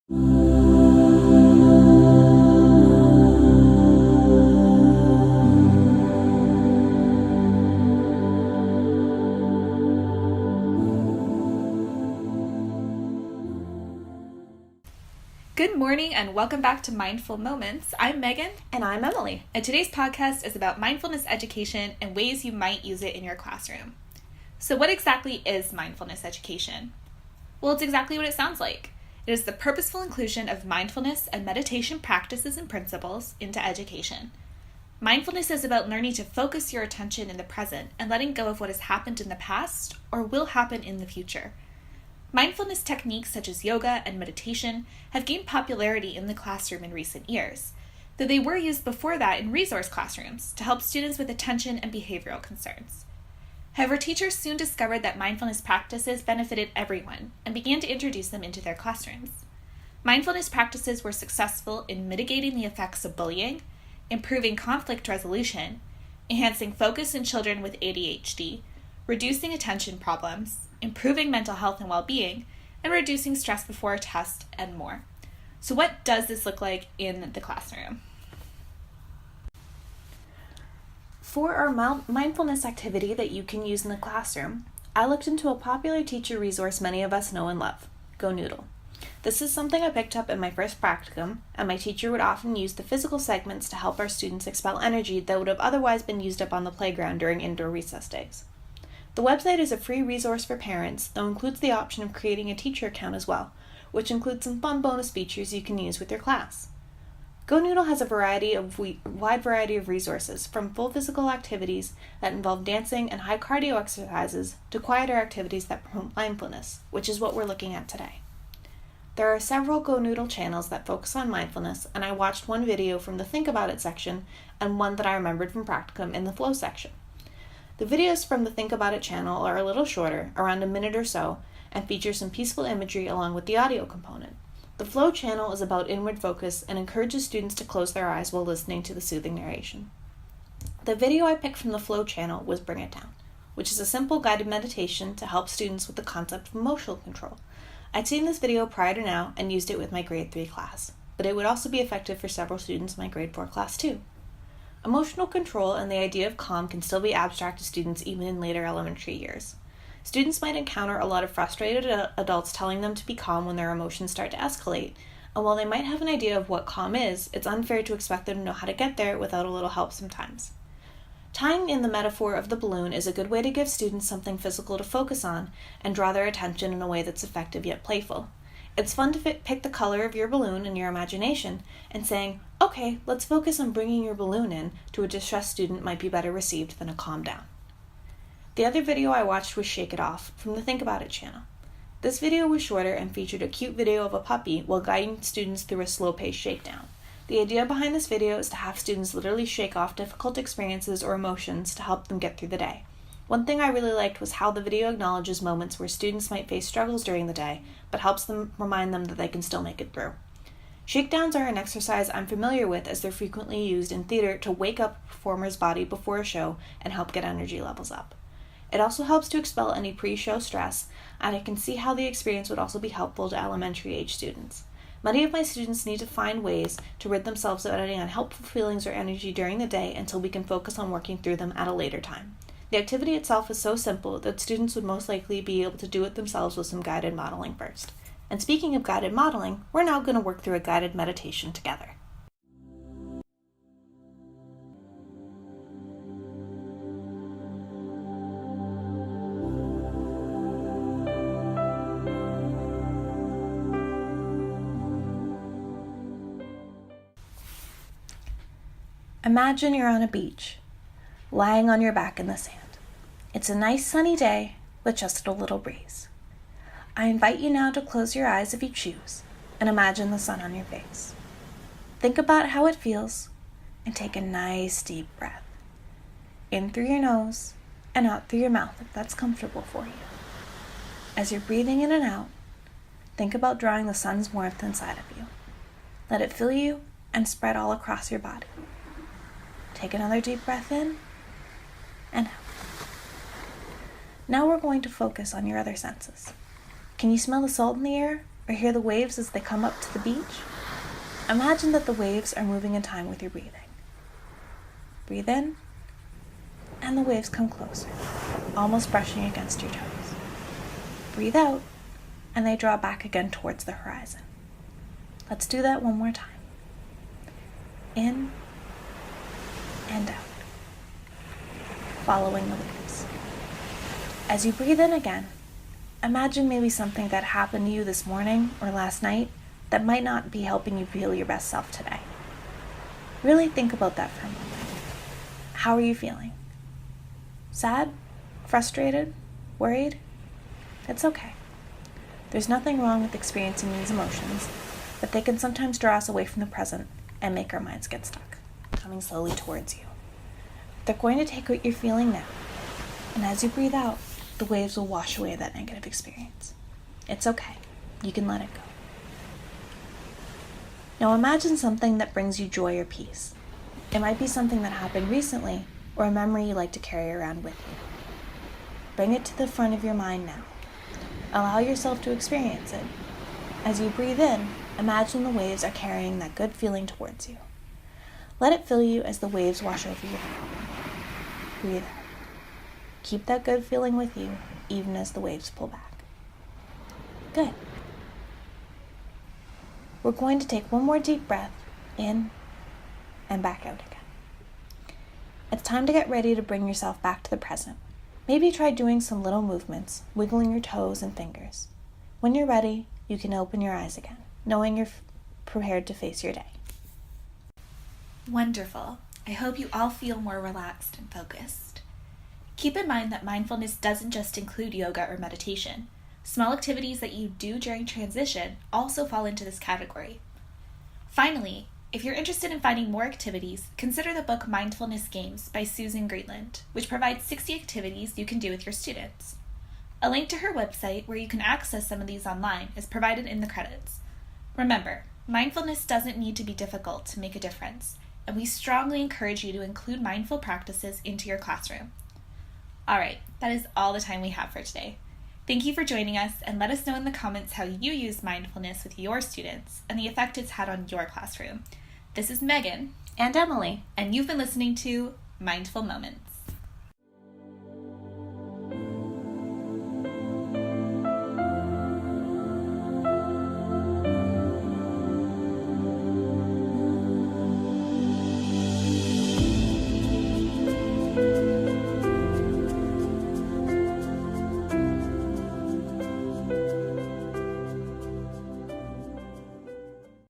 Good morning and welcome back to Mindful Moments. I'm Megan. And I'm Emily. And today's podcast is about mindfulness education and ways you might use it in your classroom. So what exactly is mindfulness education? Well, it's exactly what it sounds like. It is the purposeful inclusion of mindfulness and meditation practices and principles into education. Mindfulness is about learning to focus your attention in the present and letting go of what has happened in the past or will happen in the future. Mindfulness techniques such as yoga and meditation have gained popularity in the classroom in recent years, though they were used before that in resource classrooms to help students with attention and behavioral concerns. However, teachers soon discovered that mindfulness practices benefited everyone and began to introduce them into their classrooms. Mindfulness practices were successful in mitigating the effects of bullying, improving conflict resolution, enhancing focus in children with ADHD, reducing attention problems, improving mental health and well-being, and reducing stress before a test, and more. So what does this look like in the classroom? For our mindfulness activity that you can use in the classroom, I looked into a popular teacher resource many of us know and love, Go Noodle. This is something I picked up in my first practicum, and my teacher would often use the physical segments to help our students expel energy that would have otherwise been used up on the playground during indoor recess days. The website is a free resource for parents, though includes the option of creating a teacher account as well, which includes some fun bonus features you can use with your class. Go Noodle has a wide variety of resources, from full physical activities that involve dancing and high cardio exercises to quieter activities that promote mindfulness, which is what we're looking at today. There are several Go Noodle channels that focus on mindfulness, and I watched one video from the Think About It section and one that I remembered from practicum in the Flow section. The videos from the Think About It channel are a little shorter, around a minute or so, and feature some peaceful imagery along with the audio component. The Flow channel is about inward focus and encourages students to close their eyes while listening to the soothing narration. The video I picked from the Flow channel was Bring It Down, which is a simple guided meditation to help students with the concept of emotional control. I'd seen this video prior to now and used it with my grade 3 class, but it would also be effective for several students in my grade 4 class too. Emotional control and the idea of calm can still be abstract to students even in later elementary years. Students might encounter a lot of frustrated adults telling them to be calm when their emotions start to escalate, and while they might have an idea of what calm is, it's unfair to expect them to know how to get there without a little help sometimes. Tying in the metaphor of the balloon is a good way to give students something physical to focus on and draw their attention in a way that's effective yet playful. It's fun to pick the color of your balloon in your imagination and saying, okay, let's focus on bringing your balloon in to a distressed student might be better received than a calm down. The other video I watched was Shake It Off from the Think About It channel. This video was shorter and featured a cute video of a puppy while guiding students through a slow-paced shakedown. The idea behind this video is to have students literally shake off difficult experiences or emotions to help them get through the day. One thing I really liked was how the video acknowledges moments where students might face struggles during the day, but helps them remind them that they can still make it through. Shakedowns are an exercise I'm familiar with as they're frequently used in theater to wake up a performer's body before a show and help get energy levels up. It also helps to expel any pre-show stress, and I can see how the experience would also be helpful to elementary age students. Many of my students need to find ways to rid themselves of any unhelpful feelings or energy during the day until we can focus on working through them at a later time. The activity itself is so simple that students would most likely be able to do it themselves with some guided modeling first. And speaking of guided modeling, we're now going to work through a guided meditation together. Imagine you're on a beach, lying on your back in the sand. It's a nice sunny day with just a little breeze. I invite you now to close your eyes if you choose and imagine the sun on your face. Think about how it feels and take a nice deep breath. In through your nose and out through your mouth if that's comfortable for you. As you're breathing in and out, think about drawing the sun's warmth inside of you. Let it fill you and spread all across your body. Take another deep breath in and out. Now we're going to focus on your other senses. Can you smell the salt in the air or hear the waves as they come up to the beach, imagine that the waves are moving in time with your breathing. Breathe in, and the waves come closer, almost brushing against your toes. Breathe out, and they draw back again towards the horizon. Let's do that one more time. In and out, following the waves. As you breathe in again, imagine maybe something that happened to you this morning or last night that might not be helping you feel your best self today. Really think about that for a moment. How are you feeling? Sad? Frustrated? Worried? It's okay. There's nothing wrong with experiencing these emotions, but they can sometimes draw us away from the present and make our minds get stuck, coming slowly towards you. They're going to take what you're feeling now, and as you breathe out, the waves will wash away that negative experience. It's okay. You can let it go. Now imagine something that brings you joy or peace. It might be something that happened recently or a memory you like to carry around with you. Bring it to the front of your mind now. Allow yourself to experience it. As you breathe in, imagine the waves are carrying that good feeling towards you. Let it fill you as the waves wash over you. Breathe out. Keep that good feeling with you, even as the waves pull back. Good. We're going to take one more deep breath in and back out again. It's time to get ready to bring yourself back to the present. Maybe try doing some little movements, wiggling your toes and fingers. When you're ready, you can open your eyes again, knowing you're prepared to face your day. Wonderful. I hope you all feel more relaxed and focused. Keep in mind that mindfulness doesn't just include yoga or meditation. Small activities that you do during transition also fall into this category. Finally, if you're interested in finding more activities, consider the book Mindfulness Games by Susan Greenland, which provides 60 activities you can do with your students. A link to her website where you can access some of these online is provided in the credits. Remember, mindfulness doesn't need to be difficult to make a difference, and we strongly encourage you to include mindful practices into your classroom. All right, that is all the time we have for today. Thank you for joining us, and let us know in the comments how you use mindfulness with your students and the effect it's had on your classroom. This is Megan And Emily. and you've been listening to Mindful Moments.